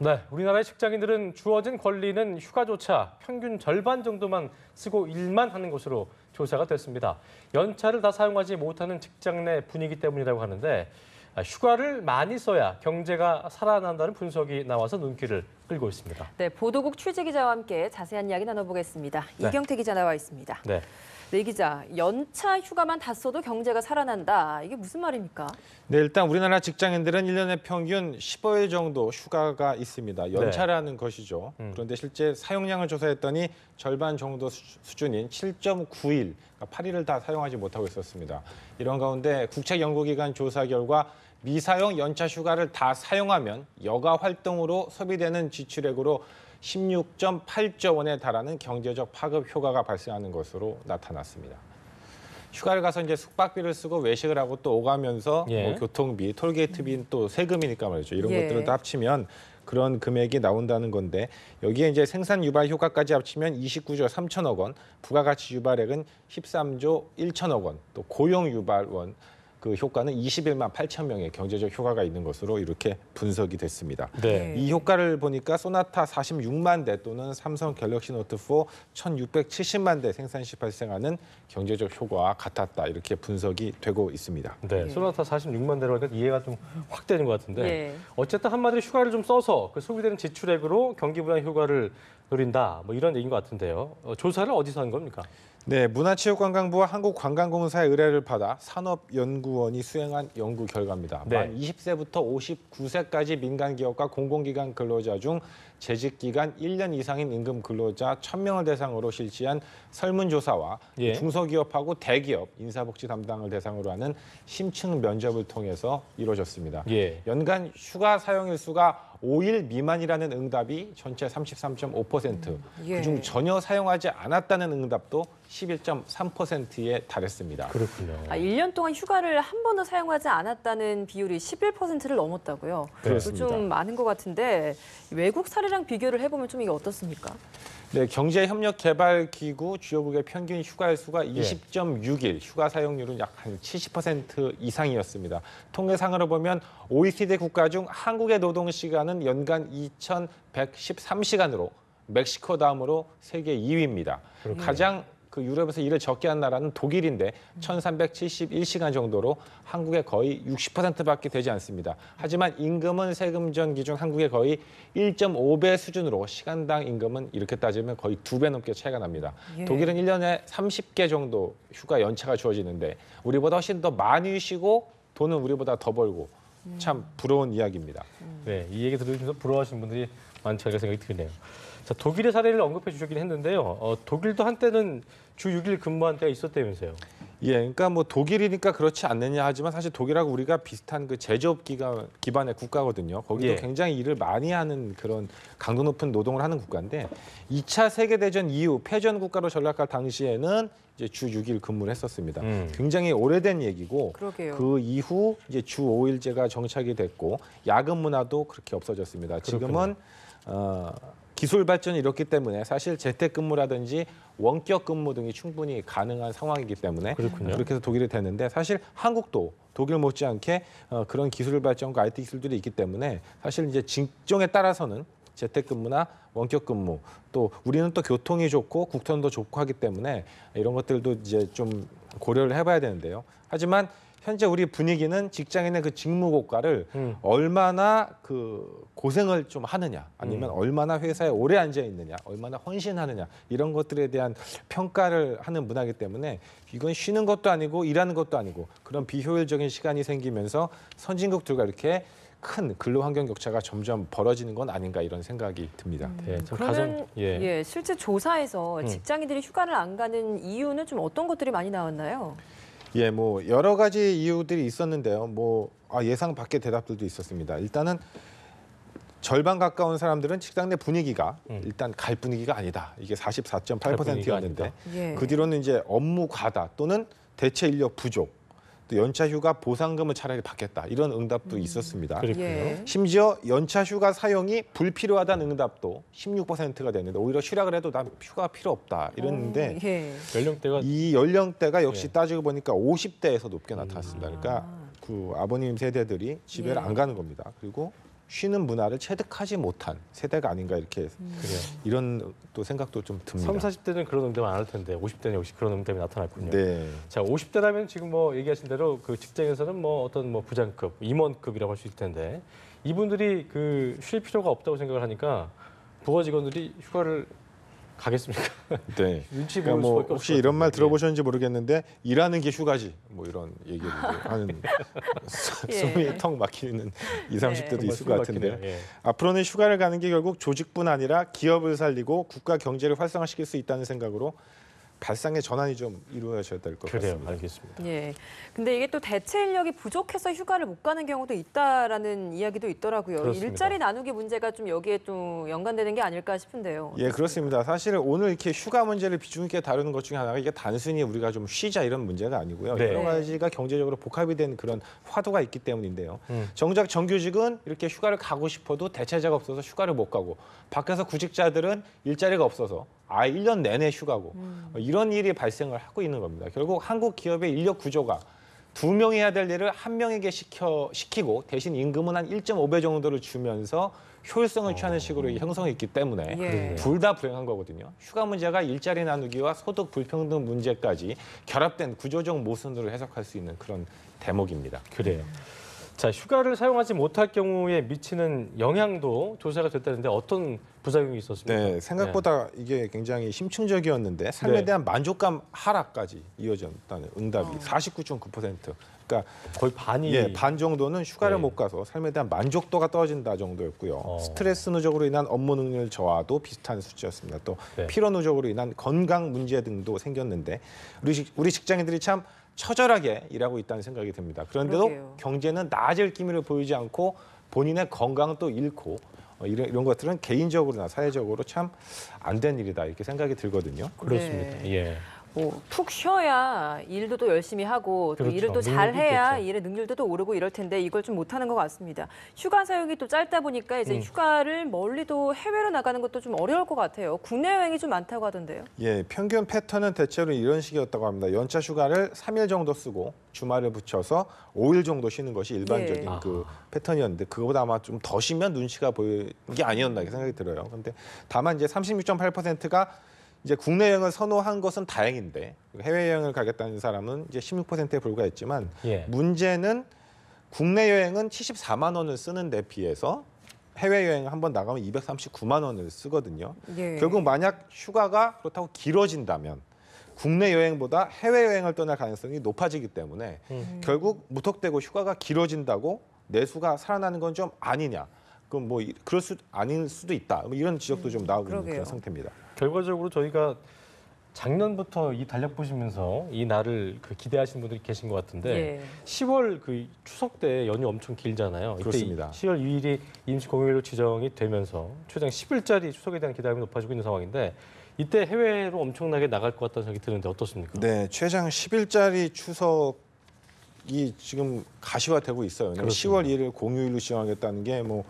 네, 우리나라의 직장인들은 주어진 권리는 휴가조차 평균 절반 정도만 쓰고 일만 하는 것으로 조사가 됐습니다. 연차를 다 사용하지 못하는 직장 내 분위기 때문이라고 하는데 휴가를 많이 써야 경제가 살아난다는 분석이 나와서 눈길을 끌고 있습니다. 네, 보도국 취재기자와 함께 자세한 이야기 나눠보겠습니다. 네. 이경태 기자 나와 있습니다. 네. 네, 기자, 연차 휴가만 다 써도 경제가 살아난다. 이게 무슨 말입니까? 네, 일단 우리나라 직장인들은 1년에 평균 15일 정도 휴가가 있습니다. 연차라는 것이죠. 그런데 실제 사용량을 조사했더니 절반 정도 수준인 7.9일, 그러니까 8일을 다 사용하지 못하고 있었습니다. 이런 가운데 국책연구기관 조사 결과 미사용 연차 휴가를 다 사용하면 여가 활동으로 소비되는 지출액으로 16.8조 원에 달하는 경제적 파급 효과가 발생하는 것으로 나타났습니다. 휴가를 가서 이제 숙박비를 쓰고 외식을 하고 또 오가면서 뭐 교통비, 톨게이트비 또 세금이니까 말이죠. 이런 것들을 다 합치면 그런 금액이 나온다는 건데 여기에 이제 생산 유발 효과까지 합치면 29조 3천억 원, 부가가치 유발액은 13조 1천억 원, 또 고용 유발원 그 효과는 21만 8천 명의 경제적 효과가 있는 것으로 이렇게 분석이 됐습니다. 네. 이 효과를 보니까 소나타 46만 대 또는 삼성 갤럭시 노트 4 1670만 대 생산 시 발생하는 경제적 효과와 같았다. 이렇게 분석이 되고 있습니다. 네, 소나타 46만 대로 하니까 이해가 좀 확 되는 것 같은데 예. 어쨌든 한마디로 휴가를 좀 써서 그 소비되는 지출액으로 경기 부양 효과를 노린다. 뭐 이런 얘기인 것 같은데요. 조사를 어디서 한 겁니까? 네, 문화체육관광부와 한국관광공사의 의뢰를 받아 산업연구원이 수행한 연구 결과입니다. 네. 만 20세부터 59세까지 민간기업과 공공기관 근로자 중 재직기간 1년 이상인 임금 근로자 1,000명을 대상으로 실시한 설문조사와 중소기업하고 대기업 인사복지 담당을 대상으로 하는 심층 면접을 통해서 이루어졌습니다. 연간 휴가 사용일수가 5일 미만이라는 응답이 전체 33.5%, 그중 전혀 사용하지 않았다는 응답도 11.3%에 달했습니다. 그렇군요. 1년 동안 휴가를 한 번도 사용하지 않았다는 비율이 11%를 넘었다고요? 그렇습니다. 좀 많은 것 같은데 외국 사례랑 비교를 해보면 좀 이게 어떻습니까? 네, 경제협력개발기구 주요국의 평균 휴가일수가 20.6일, 휴가 사용률은 약 한 70% 이상이었습니다. 통계상으로 보면 OECD 국가 중 한국의 노동시간은 연간 2,113시간으로 멕시코 다음으로 세계 2위입니다. 가장 그 유럽에서 일을 적게 한 나라는 독일인데 1,371시간 정도로 한국의 거의 60%밖에 되지 않습니다. 하지만 임금은 세금 전 기준 한국의 거의 1.5배 수준으로 시간당 임금은 이렇게 따지면 거의 2배 넘게 차이가 납니다. 독일은 1년에 30개 정도 휴가 연차가 주어지는데 우리보다 훨씬 더 많이 쉬고 돈은 우리보다 더 벌고 참 부러운 이야기입니다. 네, 이 얘기 들으면서 부러워하시는 분들이 많지 않을까 생각이 드네요. 자, 독일의 사례를 언급해 주셨긴 했는데요. 독일도 한때는 주 6일 근무한 때가 있었다면서요. 예, 그러니까 뭐 독일이니까 그렇지 않느냐 하지만 사실 독일하고 우리가 비슷한 그 제조업 기반의 국가거든요. 거기도 굉장히 일을 많이 하는 그런 강도 높은 노동을 하는 국가인데 2차 세계대전 이후 패전 국가로 전락할 당시에는 이제 주 6일 근무를 했었습니다. 굉장히 오래된 얘기고 그 이후 이제 주 5일제가 정착이 됐고 야근 문화도 그렇게 없어졌습니다. 지금은 기술 발전이 이렇기 때문에 사실 재택근무라든지 원격 근무 등이 충분히 가능한 상황이기 때문에 그렇게 해서 독일이 됐는데 사실 한국도 독일 못지않게 그런 기술 발전과 IT 기술들이 있기 때문에 사실 이제 직종에 따라서는 재택근무나 원격근무 또 우리는 또 교통이 좋고 국토도 좋고 하기 때문에 이런 것들도 이제 좀 고려를 해봐야 되는데요. 하지만 현재 우리 분위기는 직장인의 그 직무고과를 얼마나 그 고생을 좀 하느냐 아니면 얼마나 회사에 오래 앉아 있느냐 얼마나 헌신하느냐 이런 것들에 대한 평가를 하는 문화이기 때문에 이건 쉬는 것도 아니고 일하는 것도 아니고 그런 비효율적인 시간이 생기면서 선진국들과 이렇게 큰 근로환경 격차가 점점 벌어지는 건 아닌가 이런 생각이 듭니다. 그러면 실제 조사에서 직장인들이 휴가를 안 가는 이유는 좀 어떤 것들이 많이 나왔나요? 예, 뭐 여러 가지 이유들이 있었는데요. 뭐 예상 밖의 대답들도 있었습니다. 일단은 절반 가까운 사람들은 직장 내 분위기가 일단 갈 분위기가 아니다. 이게 44.8%였는데 그 뒤로는 이제 업무 과다 또는 대체 인력 부족. 또 연차 휴가 보상금을 차라리 받겠다. 이런 응답도 있었습니다. 심지어 연차 휴가 사용이 불필요하다는 응답도 16%가 됐는데 오히려 쉬락을 해도 난 휴가 필요 없다. 이랬는데 이 연령대가 역시 따지고 보니까 50대에서 높게 나타났습니다. 그러니까 그 아버님 세대들이 집에를 안 가는 겁니다. 그리고 쉬는 문화를 체득하지 못한 세대가 아닌가 이렇게 그래요. 이런 또 생각도 좀 듭니다. 30, 40대는 그런 응답을 안 할 텐데 50대는 역시 그런 응답이 나타났군요. 네. 자, 50대라면 지금 뭐 얘기하신 대로 그 직장에서는 뭐 어떤 뭐 부장급, 임원급이라고 할 수 있을 텐데 이분들이 그 쉴 필요가 없다고 생각을 하니까 부하 직원들이 휴가를 가겠습니까? 네. 눈치 그러니까 보일 뭐 수밖에 혹시 없을 것 이런 말 같은데. 들어보셨는지 모르겠는데 일하는 게 휴가지 뭐 이런 얘기를 하는 예. 숨이 턱 막히는 20, 30대도 정말 있을 것 숨이 같은데요. 막히네요. 예. 앞으로는 휴가를 가는 게 결국 조직뿐 아니라 기업을 살리고 국가 경제를 활성화시킬 수 있다는 생각으로 발상의 전환이 좀 이루어져야 될 것 그래요, 같습니다. 알겠습니다. 예. 근데 이게 또 대체 인력이 부족해서 휴가를 못 가는 경우도 있다라는 이야기도 있더라고요. 그렇습니다. 일자리 나누기 문제가 좀 여기에 또 연관되는 게 아닐까 싶은데요. 예, 그렇습니다. 사실 오늘 이렇게 휴가 문제를 비중 있게 다루는 것 중에 하나가 이게 단순히 우리가 좀 쉬자 이런 문제가 아니고요. 네. 여러 가지가 경제적으로 복합이 된 그런 화두가 있기 때문인데요. 음. 정작 정규직은 이렇게 휴가를 가고 싶어도 대체자가 없어서 휴가를 못 가고 밖에서 구직자들은 일자리가 없어서 1년 내내 휴가고 이런 일이 발생을 하고 있는 겁니다. 결국 한국 기업의 인력 구조가 2명이 해야 될 일을 1명에게 시키고 대신 임금은 한 1.5배 정도를 주면서 효율성을 취하는 식으로 형성이 있기 때문에 예. 둘 다 불행한 거거든요. 휴가 문제가 일자리 나누기와 소득 불평등 문제까지 결합된 구조적 모순으로 해석할 수 있는 그런 대목입니다. 그래요. 자, 휴가를 사용하지 못할 경우에 미치는 영향도 조사가 됐다는데 어떤 부작용이 있었습니까? 네, 생각보다 이게 굉장히 심층적이었는데 삶에 네. 대한 만족감 하락까지 이어졌다는 응답이 49.9%. 그러니까 거의 반이 예, 반 정도는 휴가를 네. 못 가서 삶에 대한 만족도가 떨어진다 정도였고요. 어. 스트레스 누적으로 인한 업무 능률 저하도 비슷한 수치였습니다. 또 네. 피로 누적으로 인한 건강 문제 등도 생겼는데 우리 직장인들이 참 처절하게 일하고 있다는 생각이 듭니다. 그런데도 그러게요. 경제는 나아질 기미를 보이지 않고 본인의 건강도 잃고 이런 것들은 개인적으로나 사회적으로 참 안 된 일이다 이렇게 생각이 들거든요. 그렇습니다. 네. 예. 뭐 푹 쉬어야 일도 또 열심히 하고 또 그렇죠. 일을 또 능률도 잘해야 있겠죠. 일의 능률도 또 오르고 이럴 텐데 이걸 좀 못하는 것 같습니다. 휴가 사용이 또 짧다 보니까 이제 휴가를 멀리도 해외로 나가는 것도 좀 어려울 것 같아요. 국내 여행이 좀 많다고 하던데요. 예, 평균 패턴은 대체로 이런 식이었다고 합니다. 연차 휴가를 3일 정도 쓰고 주말을 붙여서 5일 정도 쉬는 것이 일반적인 예. 그 패턴이었는데 그거보다 아마 좀 더 쉬면 눈치가 보이는 게 아니었나 이렇게 생각이 들어요. 근데 다만 이제 36.8%가 이제 국내 여행을 선호한 것은 다행인데 해외 여행을 가겠다는 사람은 이제 16%에 불과했지만 예. 문제는 국내 여행은 74만 원을 쓰는 데 비해서 해외 여행을 한번 나가면 239만 원을 쓰거든요. 예. 결국 만약 휴가가 그렇다고 길어진다면 국내 여행보다 해외 여행을 떠날 가능성이 높아지기 때문에 결국 무턱대고 휴가가 길어진다고 내수가 살아나는 건 좀 아니냐. 그럼 뭐 그럴 수 아닐 수도 있다. 뭐 이런 지적도 좀 나오고 있는 그러게요. 그런 상태입니다. 결과적으로 저희가 작년부터 이 달력 보시면서 이 날을 기대하시는 분들이 계신 것 같은데 예. 10월 그 추석 때 연휴 엄청 길잖아요. 이때 그렇습니다. 10월 2일이 임시 공휴일로 지정이 되면서 최장 10일짜리 추석에 대한 기대감이 높아지고 있는 상황인데 이때 해외로 엄청나게 나갈 것 같다는 생각이 드는데 어떻습니까? 네, 최장 10일짜리 추석이 지금 가시화되고 있어요. 왜냐하면 그렇습니다. 10월 1일 공휴일로 지정하겠다는 게 뭐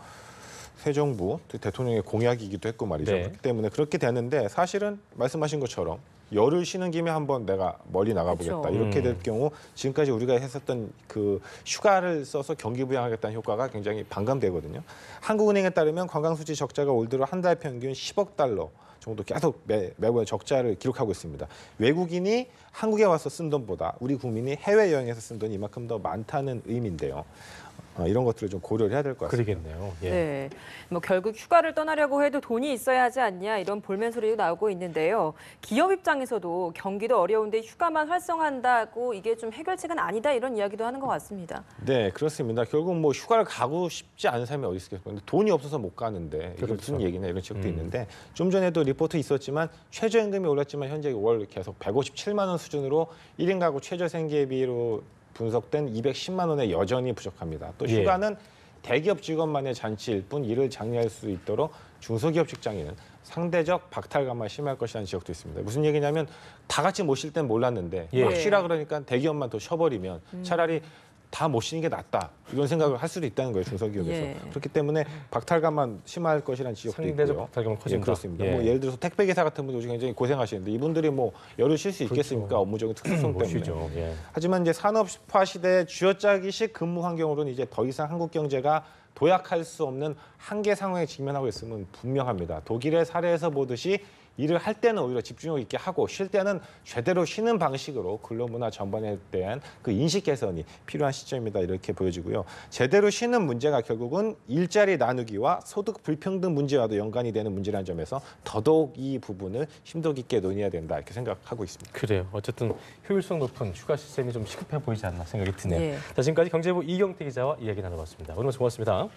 새 정부 대통령의 공약이기도 했고 말이죠. 네. 그렇기 때문에 그렇게 되는데 사실은 말씀하신 것처럼 열흘 쉬는 김에 한번 내가 멀리 나가보겠다 그렇죠. 이렇게 될 경우 지금까지 우리가 했었던 그 휴가를 써서 경기 부양하겠다는 효과가 굉장히 반감되거든요. 한국은행에 따르면 관광수지 적자가 올 들어 한 달 평균 10억 달러 정도 계속 매번 적자를 기록하고 있습니다. 외국인이 한국에 와서 쓴 돈보다 우리 국민이 해외여행에서 쓴 돈이 이만큼 더 많다는 의미인데요. 이런 것들을 좀 고려를 해야 될 것 같습니다. 그러겠네요. 예. 네, 뭐 결국 휴가를 떠나려고 해도 돈이 있어야 하지 않냐 이런 볼멘 소리도 나오고 있는데요. 기업 입장에서도 경기도 어려운데 휴가만 활성화한다고 이게 좀 해결책은 아니다 이런 이야기도 하는 것 같습니다. 네, 그렇습니다. 결국 뭐 휴가를 가고 싶지 않은 사람이 어디 있겠어요. 근데 돈이 없어서 못 가는데 이게 그렇죠. 무슨 얘기냐 이런 지적도 있는데 좀 전에도 리포트 있었지만 최저임금이 올랐지만 현재 월 계속 157만 원 수준으로 1인 가구 최저 생계비로 분석된 210만 원에 여전히 부족합니다. 또 예. 휴가는 대기업 직원만의 잔치일 뿐 이를 장려할 수 있도록 중소기업 직장인은 상대적 박탈감만 심할 것이라는 지적도 있습니다. 무슨 얘기냐면 다 같이 못 쉴 땐 몰랐는데 예. 막 쉬라 그러니까 대기업만 더 쉬어버리면 차라리 다 못 쉬는 게 낫다 이런 생각을 할 수도 있다는 거예요 중소기업에서. 예. 그렇기 때문에 박탈감만 심할 것이라는 지적도 상대적 있고요. 박탈감은 커진다. 예, 그렇습니다. 예. 뭐 예를 들어서 택배 기사 같은 분들 굉장히 고생하시는데 이분들이 뭐 열흘 쉴 수 있겠습니까? 그렇죠. 업무적인 특수성 못 때문에. 쉬죠. 예. 하지만 이제 산업화 시대의 쥐어짜기식 근무 환경으로는 이제 더 이상 한국 경제가 도약할 수 없는 한계 상황에 직면하고 있음은 분명합니다. 독일의 사례에서 보듯이 일을 할 때는 오히려 집중력 있게 하고 쉴 때는 제대로 쉬는 방식으로 근로문화 전반에 대한 그 인식 개선이 필요한 시점이다 이렇게 보여지고요. 제대로 쉬는 문제가 결국은 일자리 나누기와 소득 불평등 문제와도 연관이 되는 문제라는 점에서 더더욱 이 부분을 심도 깊게 논의해야 된다 이렇게 생각하고 있습니다. 그래요. 어쨌든 효율성 높은 휴가 시스템이 좀 시급해 보이지 않나 생각이 드네요. 예. 자, 지금까지 경제부 이경태 기자와 이야기 나눠봤습니다. 오늘 고맙습니다.